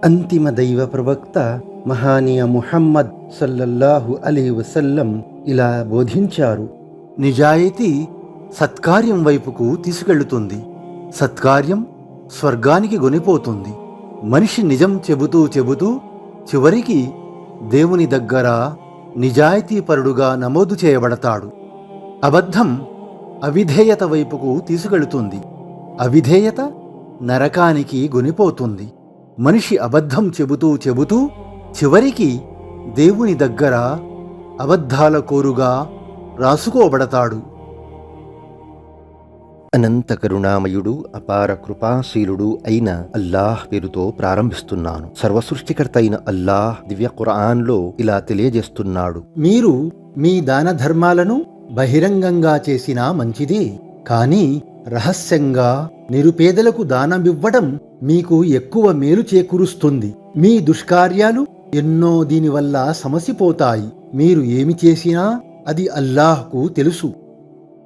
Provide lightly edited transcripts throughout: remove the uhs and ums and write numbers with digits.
అంతిమ దైవ ప్రవక్త మహానీయ ముహమ్మద్ సల్లల్లాహు అలైహి వసల్లం ఇలా బోధించారు. నిజాయితీ సత్కార్యం వైపుకు తీసుకెళ్తుంది. సత్కార్యం స్వర్గానికి గొనిపోతుంది. మనిషి నిజం చెబుతూ చెబుతూ చివరికి దేవుని దగ్గర నిజాయితీపరుడుగా నమోదు చేయబడతాడు. అబద్ధం అవిధేయత వైపుకు తీసుకెళుతుంది. అవిధేయత నరకానికి గొనిపోతుంది. మనిషి అబద్ధం చెబుతూ చెబుతూ చివరికి దేవుని దగ్గర అబద్ధాల కోరుగా రాసుకోబడతాడు. అనంత కరుణామయుడు అపార కృపాశీలుడు అయిన అల్లాహ్ పేరుతో ప్రారంభిస్తున్నాను. సర్వసృష్టికర్త అయిన అల్లాహ్ దివ్య ఖురాన్లో ఇలా తెలియజేస్తున్నాడు. మీరు మీ దాన ధర్మాలను బహిరంగంగా చేసినా మంచిదే, కానీ రహస్యంగా నిరుపేదలకు దానమివ్వడం మీకు ఎక్కువ మేలు చేకూరుస్తుంది. మీ దుష్కార్యాలు ఎన్నో దీనివల్ల సమసిపోతాయి. మీరు ఏమి చేసినా అది అల్లాహ్కు తెలుసు.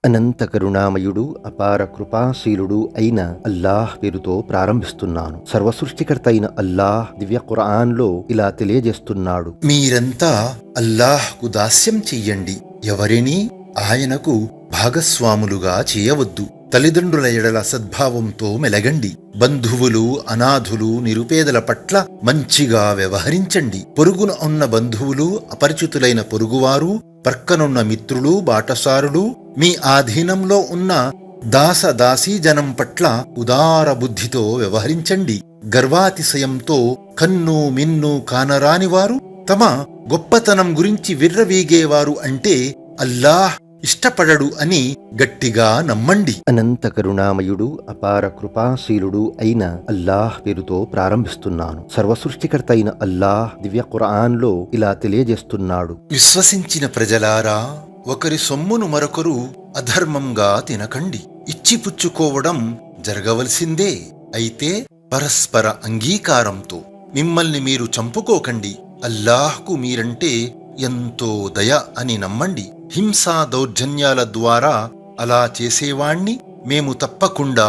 అనంత కరుణామయుడు అపార కృపాశీలుడు అయిన అల్లాహ్ పేరుతో ప్రారంభిస్తున్నాను. సర్వసృష్టికర్త అయిన అల్లాహ్ దివ్య ఖురాన్లో ఇలా తెలియజేస్తున్నాడు. మీరంతా అల్లాహ్కు దాస్యం చెయ్యండి, ఎవరినీ ఆయనకు భాగస్వాములుగా చేయవద్దు. తల్లిదండ్రుల ఎడల సద్భావంతో మెలగండి. బంధువులు, అనాథులు, నిరుపేదల పట్ల మంచిగా వ్యవహరించండి. పొరుగున ఉన్న బంధువులు, అపరిచితులైన పొరుగువారు, పక్కనున్న మిత్రులు, బాటసారులు, మీ ఆధీనంలో ఉన్న దాసదాసీ జనం పట్ల ఉదార బుద్ధితో వ్యవహరించండి. గర్వాతిశయంతో కన్ను మిన్ను కానరాని వారు, తమ గొప్పతనం గురించి విర్రవీగేవారు అంటే అల్లాహ్ ఇష్టపడడు అని గట్టిగా నమ్మండి. అనంత కరుణామయుడు అపార కృపాశీలుడు అయిన అల్లాహ్ పేరుతో ప్రారంభిస్తున్నాను. సర్వసృష్టికర్త అయిన అల్లాహ్ దివ్య ఖురాన్లో ఇలా తెలియజేస్తున్నాడు. విశ్వసించిన ప్రజలారా, ఒకరి సొమ్మును మరొకరు అధర్మంగా తినకండి. ఇచ్చిపుచ్చుకోవడం జరగవలసిందే, అయితే పరస్పర అంగీకారంతో. మిమ్మల్ని మీరు చంపుకోకండి. అల్లాహ్కు మీరంటే ఎంతో దయ అని నమ్మండి. హింసా దౌర్జన్యాల ద్వారా అలా చేసేవాణ్ణి మేము తప్పకుండా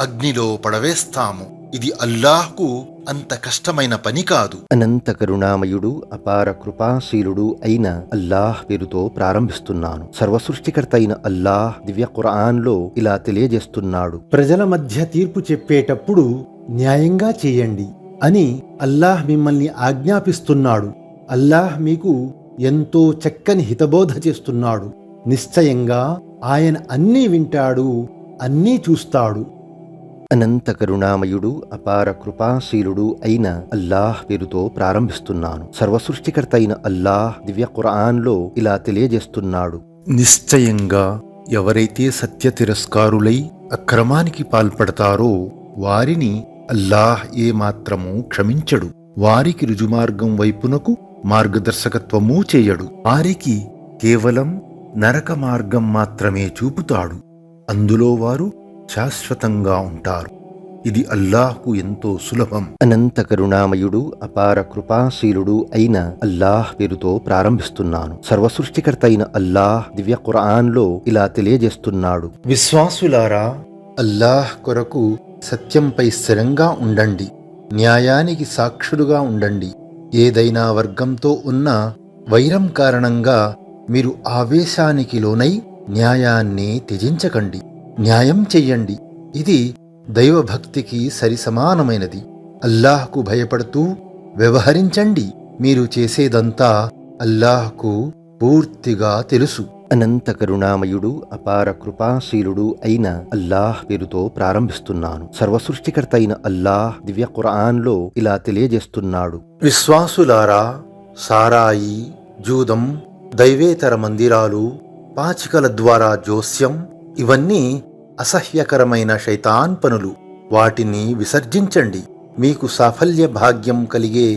అగ్నిలో పడవేస్తాము. ఇది అల్లాహ్కు అంత కష్టమైన పని కాదు. అనంత కరుణామయుడు అపార కృపాశీలుడు అయిన అల్లాహ్ పేరుతో ప్రారంభిస్తున్నాను. సర్వసృష్టికర్త అయిన అల్లాహ్ దివ్య ఖురాన్లో ఇలా తెలియజేస్తున్నాడు. ప్రజల మధ్య తీర్పు చెప్పేటప్పుడు న్యాయంగా చేయండి అని అల్లాహ్ మిమ్మల్ని ఆజ్ఞాపిస్తున్నాడు. అల్లాహ్ మీకు ఎంతో చక్కని హితబోధ చేస్తున్నాడు. నిశ్చయంగా ఆయన అన్నీ వింటాడు, అన్నీ చూస్తాడు. అనంత కరుణామయుడు అపార కృపాశీలుడు అయిన అల్లాహ్ పేరుతో ప్రారంభిస్తున్నాను. సర్వసృష్టికర్త అయిన అల్లాహ్ దివ్య ఖురాన్లో ఇలా తెలియజేస్తున్నాడు. నిశ్చయంగా ఎవరైతే సత్య తిరస్కారులై అక్రమానికి పాల్పడతారో వారిని అల్లాహ్ ఏమాత్రమూ క్షమించడు. వారికి రుజుమార్గం వైపునకు మార్గదర్శకత్వమూ చేయడు. వారికి కేవలం నరక మార్గం మాత్రమే చూపుతాడు. అందులో వారు శాశ్వతంగా ఉంటారు. ఇది అల్లాహ్కు ఎంతో సులభం. అనంత కరుణామయుడు అపార కృపాశీలుడు అయిన అల్లాహ్ పేరుతో ప్రారంభిస్తున్నాను. సర్వసృష్టికర్త అయిన అల్లాహ్ దివ్య ఖురాన్లో ఇలా తెలియజేస్తున్నాడు. విశ్వాసులారా, అల్లాహ్ కొరకు సత్యంపై స్థిరంగా ఉండండి. న్యాయానికి సాక్షులుగా ఉండండి. ఏదైనా వర్గంతో ఉన్న వైరం కారణంగా మీరు ఆవేశానికి లోనై న్యాయాన్ని త్యజించకండి. న్యాయం చెయ్యండి. ఇది దైవభక్తికి సరిసమానమైనది. అల్లాహ్కు భయపడుతూ వ్యవహరించండి. మీరు చేసేదంతా అల్లాహ్కు పూర్తిగా తెలుసు. అనంత కరుణామయుడు అపార కృపాశీలుడు అయిన అల్లాహ్ పేరుతో ప్రారంభిస్తున్నాను. సర్వసృష్టికర్త అయిన అల్లాహ్ దివ్య ఖురాన్లో ఇలా తెలియజేస్తున్నాడు. విశ్వాసులారా, సారాయి, జూదం, దైవేతర మందిరాలు, పాచికల ద్వారా జోస్యం, ఇవన్నీ అసహ్యకరమైన శైతాన్ పనులు. వాటిని విసర్జించండి. మీకు సాఫల్య భాగ్యం కలిగే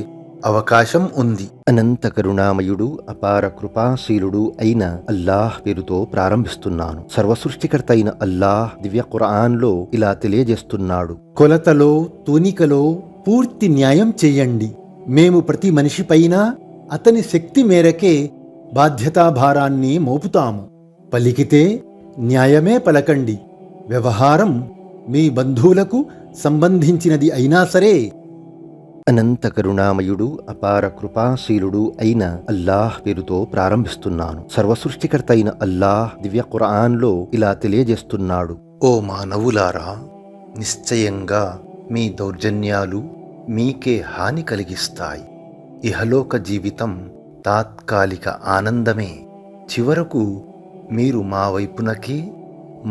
అవకాశం ఉంది. అనంత కరుణామయుడు అపార కృపాశీలుడు అయిన అల్లాహ్ పేరుతో ప్రారంభిస్తున్నాను. సర్వసృష్టికర్త అయిన అల్లాహ్ దివ్య ఖురాన్లో ఇలా తెలియజేస్తున్నాడు. కొలతలో, తూనికలో పూర్తి న్యాయం చెయ్యండి. మేము ప్రతి మనిషిపైన అతని శక్తి మేరకే బాధ్యతాభారాన్ని మోపుతాము. పలికితే న్యాయమే పలకండి. వ్యవహారం మీ బంధువులకు సంబంధించినది అయినా సరే. అనంత కరుణామయుడు అపార కృపాశీలుడు అయిన అల్లాహ్ పేరుతో ప్రారంభిస్తున్నాను. సర్వసృష్టికర్త అయిన అల్లాహ్ దివ్య ఖురాన్లో ఇలా తెలియజేస్తున్నాడు: ఓ మానవులారా, నిశ్చయంగా మీ దౌర్జన్యాలు మీకే హాని కలిగిస్తాయి. ఇహలోక జీవితం తాత్కాలిక ఆనందమే. చివరకు మీరు మా వైపునకే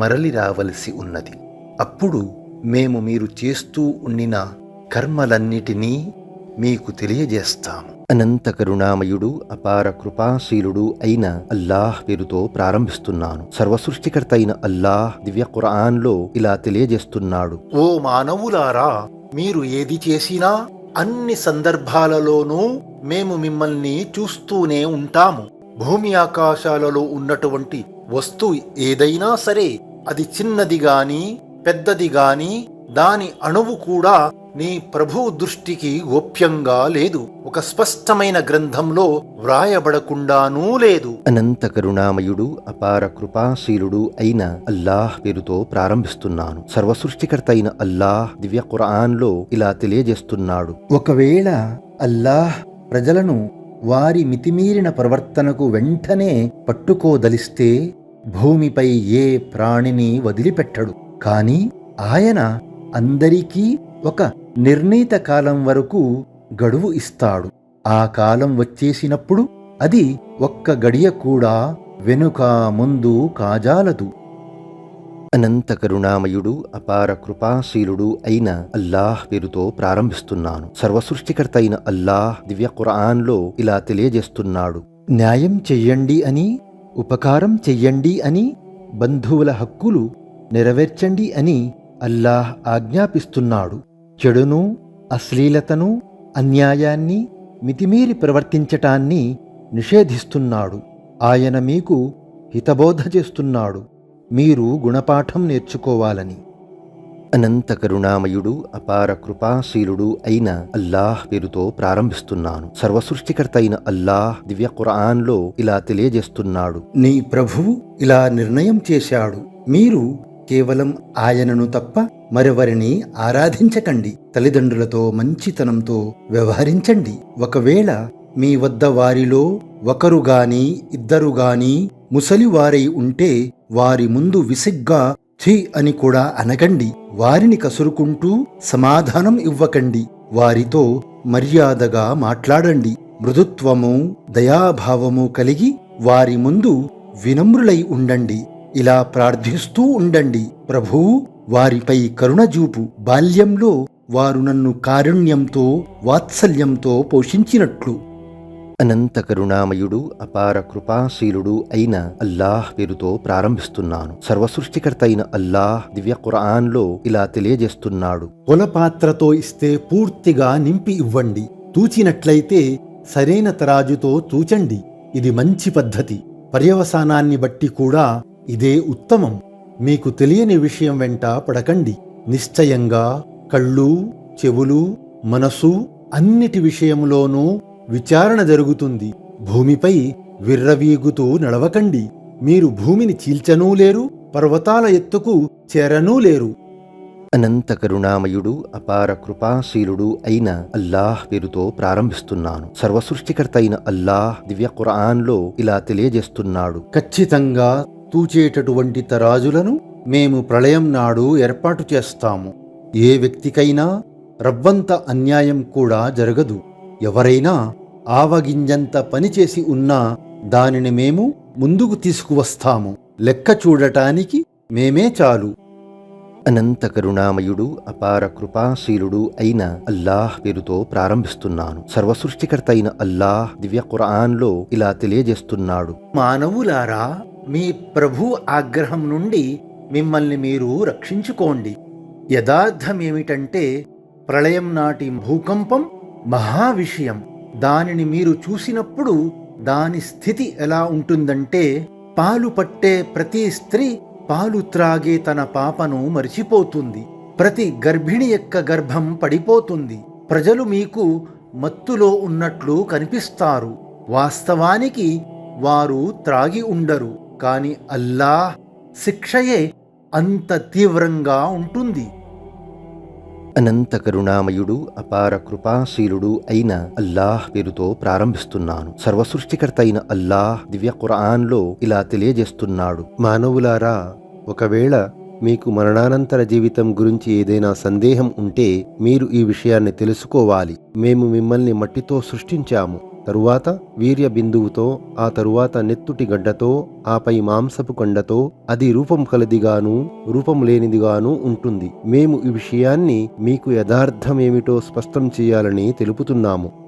మరలి రావలసి ఉన్నది. అప్పుడు మేము మీరు చేస్తూ ఉండిన కర్మలన్నిటినీ మీకు తెలియజేస్తాము. అనంత కరుణామయుడు అపార కృపాశీలుడు అయిన అల్లాహ్ పేరుతో ప్రారంభిస్తున్నాను. సర్వసృష్టికర్త అయిన అల్లాహ్ దివ్య ఖురాన్లో ఇలా తెలియజేస్తున్నాడు: ఓ మానవులారా, మీరు ఏది చేసినా అన్ని సందర్భాలలోనూ మేము మిమ్మల్ని చూస్తూనే ఉంటాము. భూమి ఆకాశాలలో ఉన్నటువంటి వస్తువు ఏదైనా సరే, అది చిన్నది గాని పెద్దది గాని, దాని అణువు కూడా నీ ప్రభువు దృష్టికి గోప్యంగా లేదు. ఒక స్పష్టమైన గ్రంథంలో వ్రాయబడకుండానూ లేదు. అనంత కరుణామయుడు అపార కృపాశీలుడు అయిన అల్లాహ్ పేరుతో ప్రారంభిస్తున్నాను. సర్వసృష్టికర్త అయిన అల్లాహ్ దివ్య ఖురాన్లో ఇలా తెలియజేస్తున్నాడు: ఒకవేళ అల్లాహ్ ప్రజలను వారి మితిమీరిన ప్రవర్తనకు వెంటనే పట్టుకోదలిస్తే భూమిపై ఏ ప్రాణిని వదిలిపెట్టడు. కాని ఆయన అందరికీ ఒక నిర్ణీత కాలం వరకు గడువు ఇస్తాడు. ఆ కాలం వచ్చేసినప్పుడు అది ఒక్క గడియ కూడా వెనుక ముందు కాజాలదు. అనంత కరుణామయుడు అపార కృపాశీలుడు అయిన అల్లాహ్ పేరుతో ప్రారంభిస్తున్నాను. సర్వసృష్టికర్త అయిన అల్లాహ్ దివ్య ఖురాన్లో ఇలా తెలియజేస్తున్నాడు: న్యాయం చెయ్యండి అని, ఉపకారం చెయ్యండి అని, బంధువుల హక్కులు నెరవేర్చండి అని అల్లాహ్ ఆజ్ఞాపిస్తున్నాడు. చెడును, అశ్లీలతను, అన్యాయాన్ని, మితిమీరి ప్రవర్తించటాన్ని నిషేధిస్తున్నాడు. ఆయన మీకు హితబోధ చేస్తున్నాడు, మీరు గుణపాఠం నేర్చుకోవాలని. అనంత కరుణామయుడు అపార కృపాశీలుడు అయిన అల్లాహ్ పేరుతో ప్రారంభిస్తున్నాను. సర్వసృష్టికర్త అయిన అల్లాహ్ దివ్య ఖురాన్లో ఇలా తెలియజేస్తున్నాడు: నీ ప్రభువు ఇలా నిర్ణయం చేశాడు, మీరు కేవలం ఆయనను తప్ప మరెవరిని ఆరాధించకండి. తల్లిదండ్రులతో మంచితనంతో వ్యవహరించండి. ఒకవేళ మీ వద్ద వారిలో ఒకరు గాని ఇద్దరు గాని ముసలివారై ఉంటే వారి ముందు విసిగ్గా ఛీ అని కూడా అనకండి. వారిని కసురుకుంటూ సమాధానం ఇవ్వకండి. వారితో మర్యాదగా మాట్లాడండి. మృదుత్వము, దయాభావము కలిగి వారి ముందు వినమ్రులై ఉండండి. ఇలా ప్రార్థిస్తూ ఉండండి: ప్రభూ, వారిపై కరుణజూపు. బాల్యంలో వారు నన్ను కారుణ్యంతో, వాత్సల్యంతో పోషించినట్లు. అనంత కరుణామయుడు అపార కృపాశీలుడు అయిన అల్లాహ్ పేరుతో ప్రారంభిస్తున్నాను. సర్వసృష్టికర్త అయిన అల్లాహ్ దివ్య ఖురాన్లో ఇలా తెలియజేస్తున్నాడు: కొలపాత్రతో ఇస్తే పూర్తిగా నింపి ఇవ్వండి. తూచినట్లయితే సరైన తరాజుతో తూచండి. ఇది మంచి పద్ధతి. పర్యవసానాన్ని బట్టి కూడా ఇదే ఉత్తమం. మీకు తెలియని విషయం వెంట పడకండి. నిశ్చయంగా కళ్ళు, చెవులు, మనసు అన్నిటి విషయంలోనూ విచారణ జరుగుతుంది. భూమిపై విర్రవీగుతూ నడవకండి. మీరు భూమిని చీల్చనూ లేరు, పర్వతాల ఎత్తుకు చేరనూ లేరు. అనంత కరుణామయుడు అపార కృపాశీలుడు అయిన అల్లాహ్ పేరుతో ప్రారంభిస్తున్నాను. సర్వసృష్టికర్త అయిన అల్లాహ్ దివ్య ఖురాన్లో ఇలా తెలియజేస్తున్నాడు: ఖచ్చితంగా తూచేటటువంటి తరాజులను మేము ప్రళయం నాడు ఏర్పాటు చేస్తాము. ఏ వ్యక్తికైనా రవ్వంత అన్యాయం కూడా జరగదు. ఎవరైనా ఆవగింజంత పనిచేసి ఉన్నా దానిని మేము ముందుకు తీసుకువస్తాము. లెక్క చూడటానికి మేమే చాలు. అనంత కరుణామయుడు అపార కృపాశీలుడు అయిన అల్లాహ్ పేరుతో ప్రారంభిస్తున్నాను. సర్వసృష్టికర్త అయిన అల్లాహ్ దివ్య ఖురాన్లో ఇలా తెలియజేస్తున్నాడు: మానవులారా, మీ ప్రభు ఆగ్రహం నుండి మిమ్మల్ని మీరు రక్షించుకోండి. యథార్థమేమిటంటే ప్రళయం నాటి భూకంపం మహా విషయం. దానిని మీరు చూసినప్పుడు దాని స్థితి ఎలా ఉంటుందంటే, పాలు పట్టే ప్రతి స్త్రీ పాలు త్రాగే తన పాపను మరిచిపోతుంది. ప్రతి గర్భిణి యొక్క గర్భం పడిపోతుంది. ప్రజలు మీకు మత్తులో ఉన్నట్లు కనిపిస్తారు. వాస్తవానికి వారు త్రాగి ఉండరు. కాని అల్లాహ్ శిక్షయే అంత తీవ్రంగా ఉంటుంది. అనంత కరుణామయుడు అపార కృపాశీలుడు అయిన అల్లాహ్ పేరుతో ప్రారంభిస్తున్నాను. సర్వసృష్టికర్త అయిన అల్లాహ్ దివ్య ఖురాన్లో ఇలా తెలియజేస్తున్నాడు, మానవులారా, ఒకవేళ మీకు మరణానంతర జీవితం గురించి ఏదైనా సందేహం ఉంటే మీరు ఈ విషయాన్ని తెలుసుకోవాలి. మేము మిమ్మల్ని మట్టితో సృష్టించాము, తరువాత వీర్య బిందువుతో, ఆ తరువాత నెత్తుటి గడ్డతో, ఆపై మాంసపు కొండతో, అది రూపం కలదిగాను రూపం లేనిదిగాను ఉంటుంది. మేము ఈ విషయాన్ని మీకు యథార్థమేమిటో స్పష్టం చేయాలని తెలుపుతున్నాము.